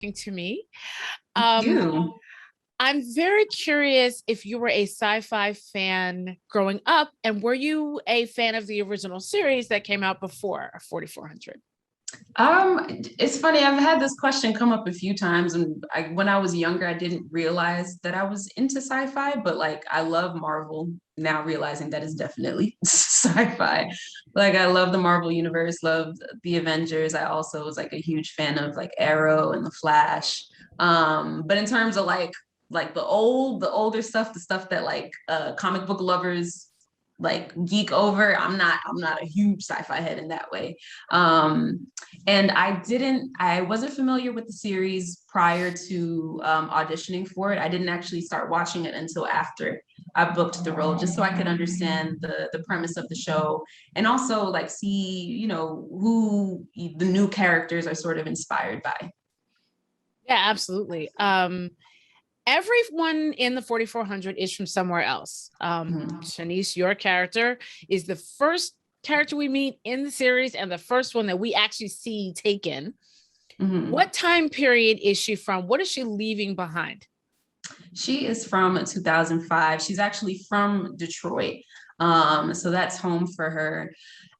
to me. Um, You. I'm very curious if you were a sci-fi fan growing up, and were you a fan of the original series that came out before 4400? It's funny. I've had this question come up a few times, and when I was younger, I didn't realize that I was into sci-fi, but like I love Marvel now, realizing that is definitely sci-fi. Like I love the Marvel universe, love the Avengers. I also was like a huge fan of like Arrow and the Flash. But in terms of like the older stuff, the stuff that like comic book lovers like geek over, I'm not a huge sci-fi head in that way. Um, and I wasn't familiar with the series prior to auditioning for it. I didn't actually start watching it until after I booked the role, just so I could understand the premise of the show and also like see, who the new characters are sort of inspired by. Yeah, absolutely. Everyone in the 4400 is from somewhere else. Mhm. Shanice, your character, is the first character we meet in the series and the first one that we actually see taken. Mhm. What time period is she from? What is she leaving behind? She is from 2005. She's actually from Detroit. So that's home for her.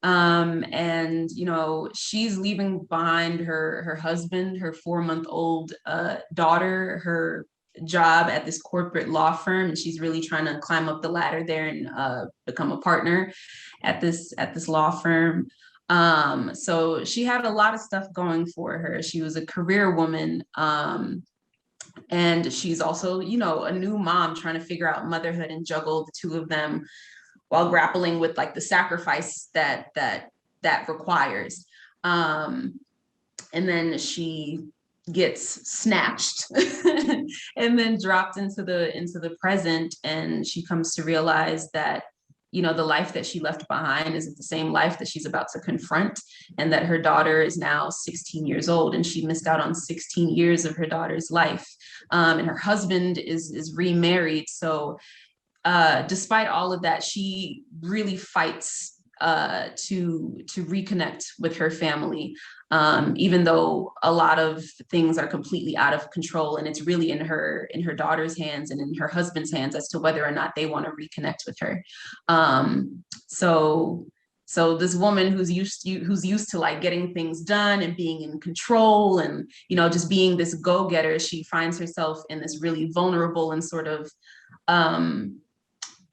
And she's leaving behind her husband, her 4-month old daughter, her job at this corporate law firm, and she's really trying to climb up the ladder there and become a partner at this law firm. So she had a lot of stuff going for her. She was a career woman. And she's also, a new mom trying to figure out motherhood and juggle the two of them while grappling with like the sacrifice that requires. Um, and then she gets snatched and then dropped into the present, and she comes to realize that the life that she left behind isn't the same life that she's about to confront, and that her daughter is now 16 years old and she missed out on 16 years of her daughter's life. And her husband is remarried, so despite all of that, she really fights to reconnect with her family, even though a lot of things are completely out of control, and it's really in her daughter's hands and in her husband's hands as to whether or not they want to reconnect with her. So this woman who's used to like getting things done and being in control and just being this go-getter, she finds herself in this really vulnerable and sort of um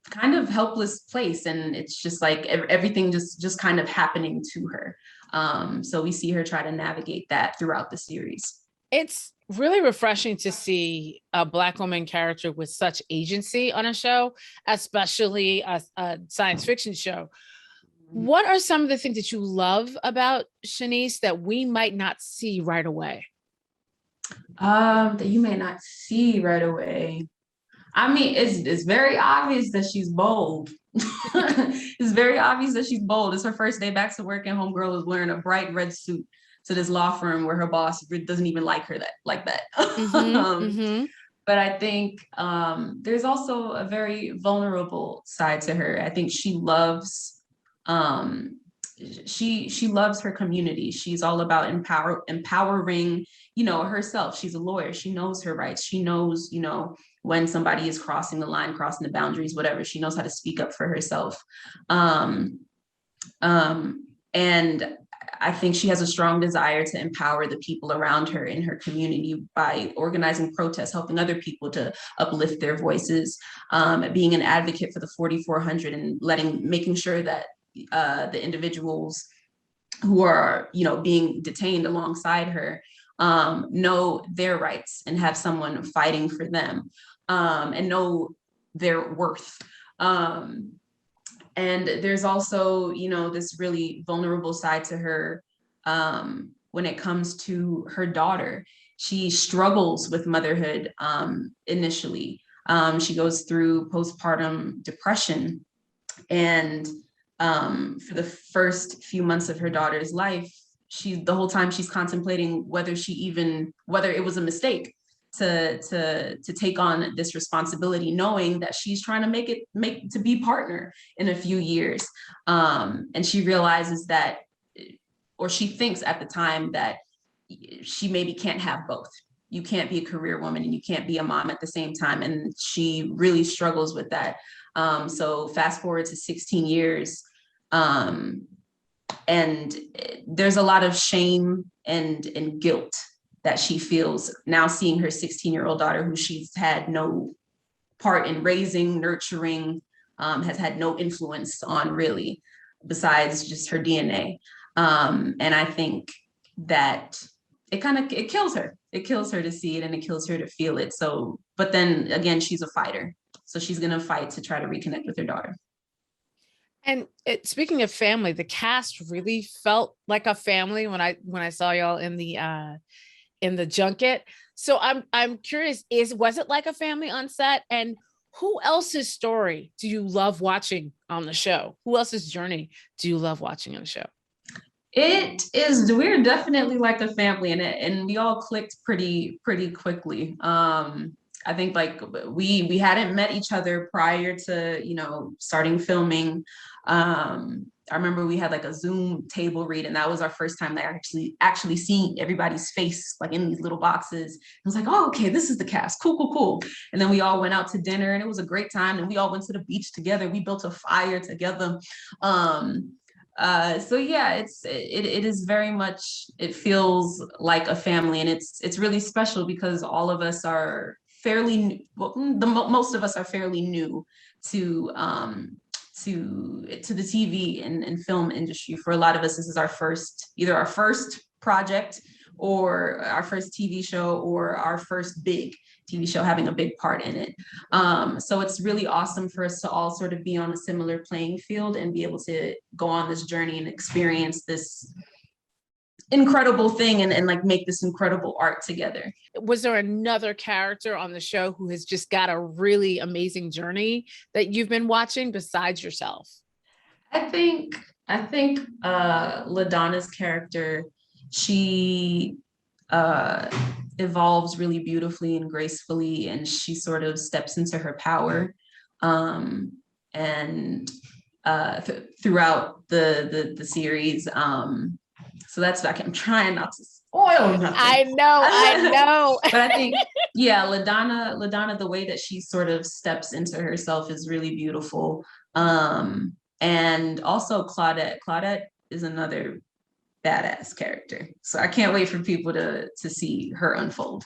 kind of helpless place, and it's just like everything just kind of happening to her. So we see her try to navigate that throughout the series. It's really refreshing to see a Black woman character with such agency on a show, especially a science fiction show. What are some of the things that you love about Shanice that we might not see right away? That you may not see right away. I mean, it's very obvious that she's bold. It's very obvious that she's bold. It's her first day back to work, and homegirl is wearing a bright red suit to this law firm where her boss doesn't even like her that like that. Mm-hmm. um, Mm-hmm. but I think there's also a very vulnerable side to her. I think um, she loves her community. She's all about empowering, herself. She's a lawyer. She knows her rights. She knows, when somebody is crossing the line, crossing the boundaries, whatever. She knows how to speak up for herself. Um, and I think she has a strong desire to empower the people around her in her community by organizing protests, helping other people to uplift their voices, being an advocate for the 4400 and making sure that the individuals who are, being detained alongside her know their rights and have someone fighting for them, and know their worth. Um, and there's also this really vulnerable side to her when it comes to her daughter. She struggles with motherhood initially. She goes through postpartum depression, and for the first few months of her daughter's life, the whole time she's contemplating whether it was a mistake to take on this responsibility, knowing that she's trying to make to be partner in a few years. And she realizes that, or she thinks at the time that she maybe can't have both. you can't be a career woman and you can't be a mom at the same time. And she really struggles with that. So fast forward to 16 years, and there's a lot of shame and guilt that she feels now seeing her 16-year-old daughter, who she's had no part in raising, nurturing, has had no influence on really, besides just her DNA. And I think that it kills her. It kills her to see it, and it kills her to feel it. So, but then again, she's a fighter. So she's going to fight to try to reconnect with her daughter. And speaking of family, the cast really felt like a family when I saw y'all in the junket. So I'm curious, was it like a family on set? And who else's story do you love watching on the show? Who else's journey do you love watching on the show? We're definitely like a family, and we all clicked pretty quickly. I think like we hadn't met each other prior to, starting filming. I remember we had like a Zoom table read, and that was our first time that actually seeing everybody's face like in these little boxes. I was like, oh, okay, this is the cast. Cool. And then we all went out to dinner, and it was a great time. And we all went to the beach together. We built a fire together. So yeah, it is very much, it feels like a family, and it's really special because all of us are most of us are fairly new to the TV and film industry. For a lot of us, this is either our first project or our first TV show or our first big TV show having a big part in it. So it's really awesome for us to all sort of be on a similar playing field and be able to go on this journey and experience this incredible thing and like make this incredible art together. Was there another character on the show who has just got a really amazing journey that you've been watching besides yourself? I think LaDonna's character, she evolves really beautifully and gracefully, and she sort of steps into her power. Throughout the series. So that's like, I'm trying not to spoil nothing. I know. But I think, yeah, LaDonna, the way that she sort of steps into herself is really beautiful. And also Claudette is another badass character. So I can't wait for people to see her unfold.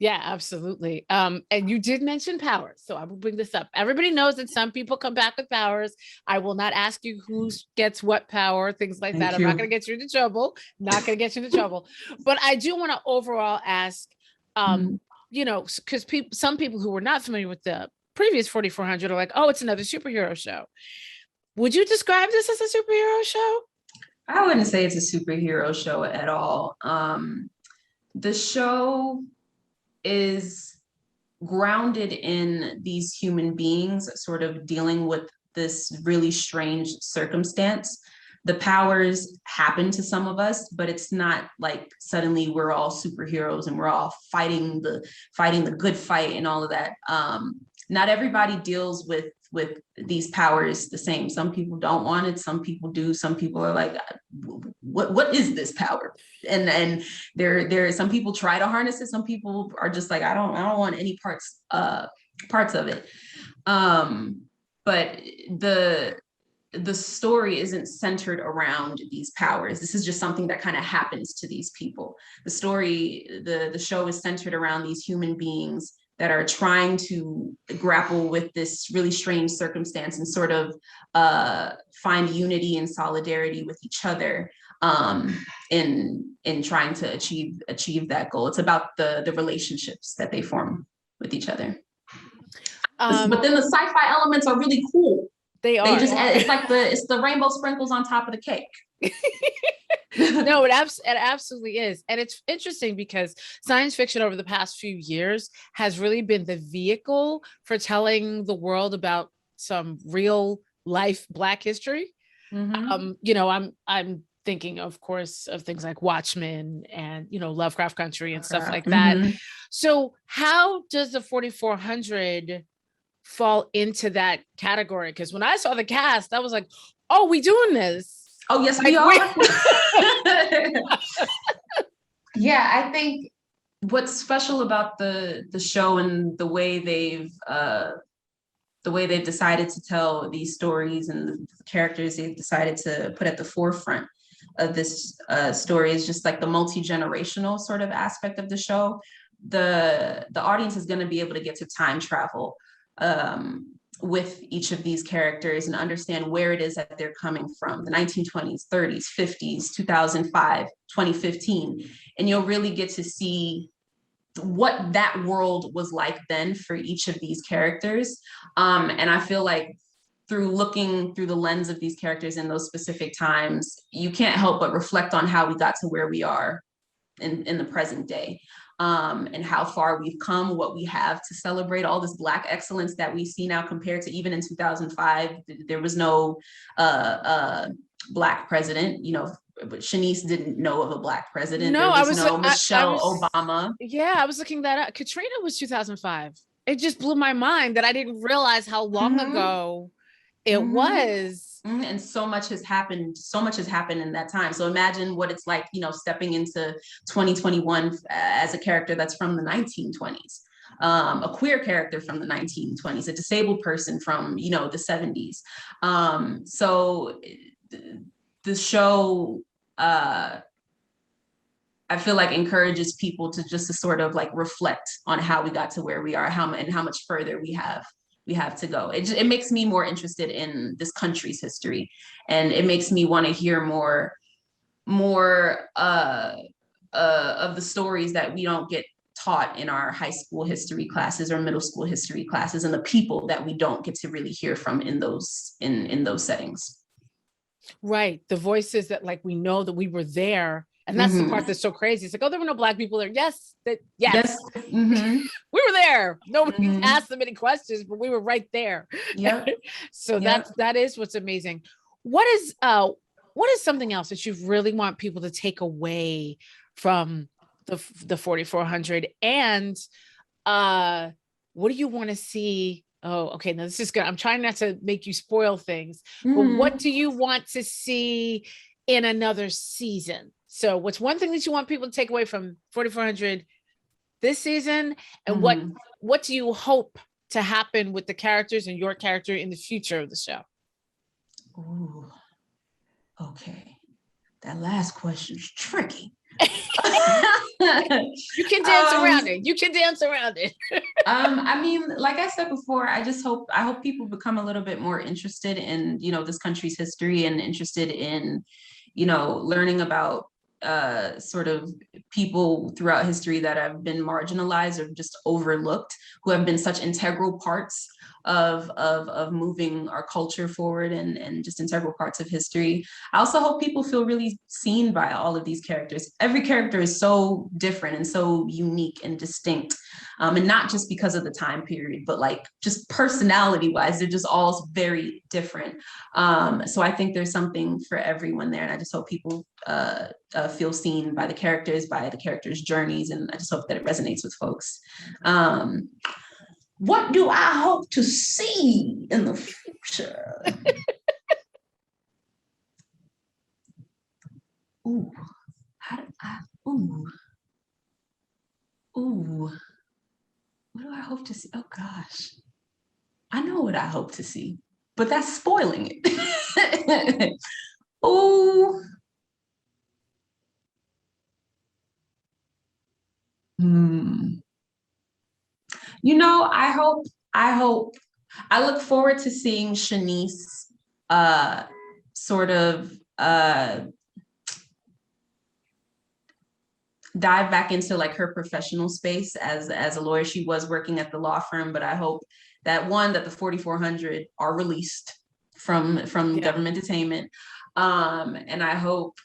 Yeah, absolutely. And you did mention powers, so I will bring this up. Everybody knows that some people come back with powers. I will not ask you who gets what power, things like that. I'm not going to get you into trouble. But I do want to overall ask, because some people who were not familiar with the previous 4400 are like, oh, it's another superhero show. Would you describe this as a superhero show? I wouldn't say it's a superhero show at all. The show is grounded in these human beings sort of dealing with this really strange circumstance. The powers happen to some of us, but it's not like suddenly we're all superheroes and we're all fighting the good fight and all of that. Not everybody deals with these powers the same. Some people don't want it, some people do, some people are like, what is this power? And there some people try to harness it, some people are just like, I don't want any parts of it. But the story isn't centered around these powers. This is just something that kind of happens to these people. The show is centered around these human beings that are trying to grapple with this really strange circumstance and sort of find unity and solidarity with each other in trying to achieve that goal. It's about the relationships that they form with each other. But then the sci-fi elements are really cool. They are. It's the rainbow sprinkles on top of the cake. No, it absolutely is. And it's interesting because science fiction over the past few years has really been the vehicle for telling the world about some real life Black history. Mm-hmm. I'm thinking, of course, of things like Watchmen and, Lovecraft Country and stuff like that. Mm-hmm. So how does the 4400 fall into that category? Because when I saw the cast, I was like, oh, we doing this. Oh, yes, we are. Yeah, I think what's special about the show and the way they've decided to tell these stories and the characters they've decided to put at the forefront of this story is just like the multi-generational sort of aspect of the show. The audience is going to be able to get to time travel with each of these characters and understand where it is that they're coming from, the 1920s, 30s, 50s, 2005, 2015. And you'll really get to see what that world was like then for each of these characters. And I feel like through looking through the lens of these characters in those specific times, you can't help but reflect on how we got to where we are in the present day. And how far we've come, what we have to celebrate, all this Black excellence that we see now compared to even in 2005. There was no Black president, you know, but Shanice didn't know of a Black president. No, There I was was, no I Michelle was, Obama. yeah, I was looking that up. Katrina was 2005. It just blew my mind that I didn't realize how long ago it was. And so much has happened. So much has happened in that time. So imagine what it's like, you know, stepping into 2021 as a character that's from the 1920s, a queer character from the 1920s, a disabled person from, you know, the 70s. So the show, I feel like encourages people to just to sort of like reflect on how we got to where we are, and how much further we have to go. It makes me more interested in this country's history, and it makes me want to hear more of the stories that we don't get taught in our high school history classes or middle school history classes, and the people that we don't get to really hear from in those settings. Right. The voices that like we know that we were there. And that's the part that's so crazy. It's like, oh, there were no Black people there. Yes. Yes. Mm-hmm. We were there. Nobody Mhm. asked them any questions, but we were right there. Yep. So Yep. that is what's amazing. What is something else that you really want people to take away from the 4400? And what do you want to see? Oh, okay. Now this is good. I'm trying not to make you spoil things, but what do you want to see in another season? So what's one thing that you want people to take away from 4400 this season? And what do you hope to happen with the characters and your character in the future of the show? Ooh, okay. That last question is tricky. You can dance around it. You can dance around it. I mean, like I said before, I hope people become a little bit more interested in, you know, this country's history, and interested in, you know, learning about sort of people throughout history that have been marginalized or just overlooked, who have been such integral parts of moving our culture forward, and just integral parts of history. I also hope people feel really seen by all of these characters. Every character is so different and so unique and distinct. And not just because of the time period, but like just personality wise, they're just all very different. So I think there's something for everyone there. And I just hope people feel seen by the characters' journeys. And I just hope that it resonates with folks. What do I hope to see in the future? Ooh, ooh. What do I hope to see? Oh gosh, I know what I hope to see, but that's spoiling it. Oh, you know, I look forward to seeing Shanice sort of dive back into like her professional space as a lawyer. She was working at the law firm, but I hope that the 4400 are released from government detainment. And I hope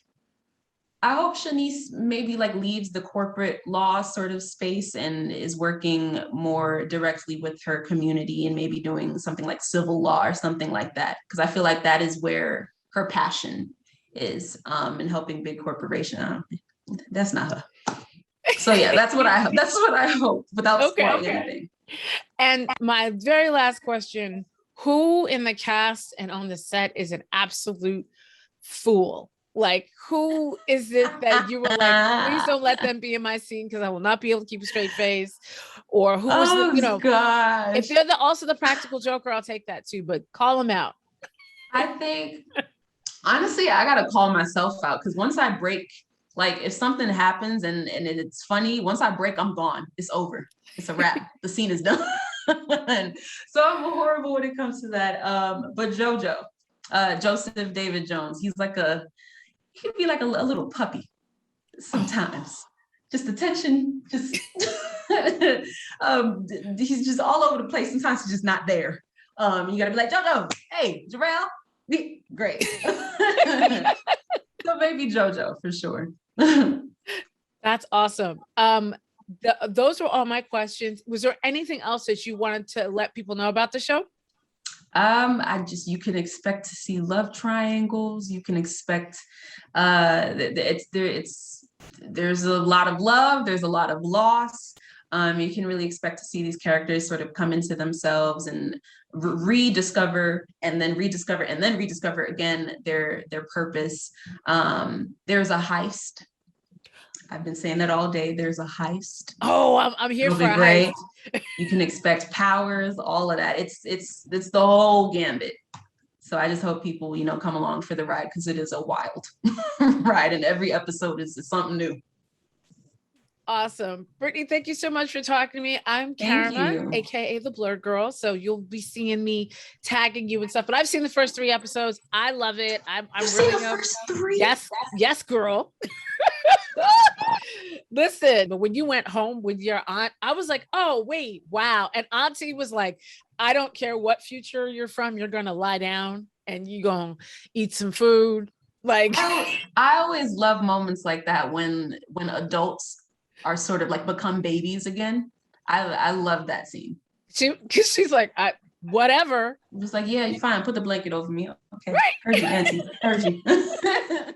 Shanice maybe like leaves the corporate law sort of space and is working more directly with her community, and maybe doing something like civil law or something like that. Because I feel like that is where her passion is, in helping big corporations. That's not her. So yeah, that's what I hope without spoiling anything. And my very last question: who in the cast and on the set is an absolute fool? Like, who is it that you were like, please don't let them be in my scene because I will not be able to keep a straight face? Or who was, Oh gosh. if they're also the practical joker, I'll take that too, but call them out. I think, honestly, I gotta call myself out because once I break, like if something happens and it's funny, once I break, I'm gone. It's over. It's a wrap. The scene is done. So I'm horrible when it comes to that. But JoJo, Joseph David Jones, he can be like a little puppy sometimes. Just attention, just he's just all over the place. Sometimes he's just not there. You gotta be like, JoJo, hey, Jarrell, great. So maybe JoJo for sure. That's awesome. Those were all my questions. Was there anything else that you wanted to let people know about the show? You can expect to see love triangles. You can expect there's a lot of love, there's a lot of loss. You can really expect to see these characters sort of come into themselves and rediscover and then rediscover and then rediscover again their purpose. There's a heist. I've been saying that all day. There's a heist. Oh, I'm here for a great. heist. You can expect powers, all of that. It's the whole gambit. So I just hope people, come along for the ride because it is a wild ride, and every episode is something new. Awesome. Brittany, thank you so much for talking to me. I'm Karma, aka the Blurred Girl. So you'll be seeing me tagging you and stuff. But I've seen the first 3 episodes. I love it. I'm really the first 3? Yes, girl. Listen, but when you went home with your aunt, I was like, oh, wait, wow. And Auntie was like, I don't care what future you're from, you're gonna lie down and you're gonna eat some food. Like I always love moments like that when adults are sort of like become babies again. I love that scene. She's like, whatever. I'm just like, yeah, you're fine. Put the blanket over me. Okay. Right. Heard you, Auntie. Heard you.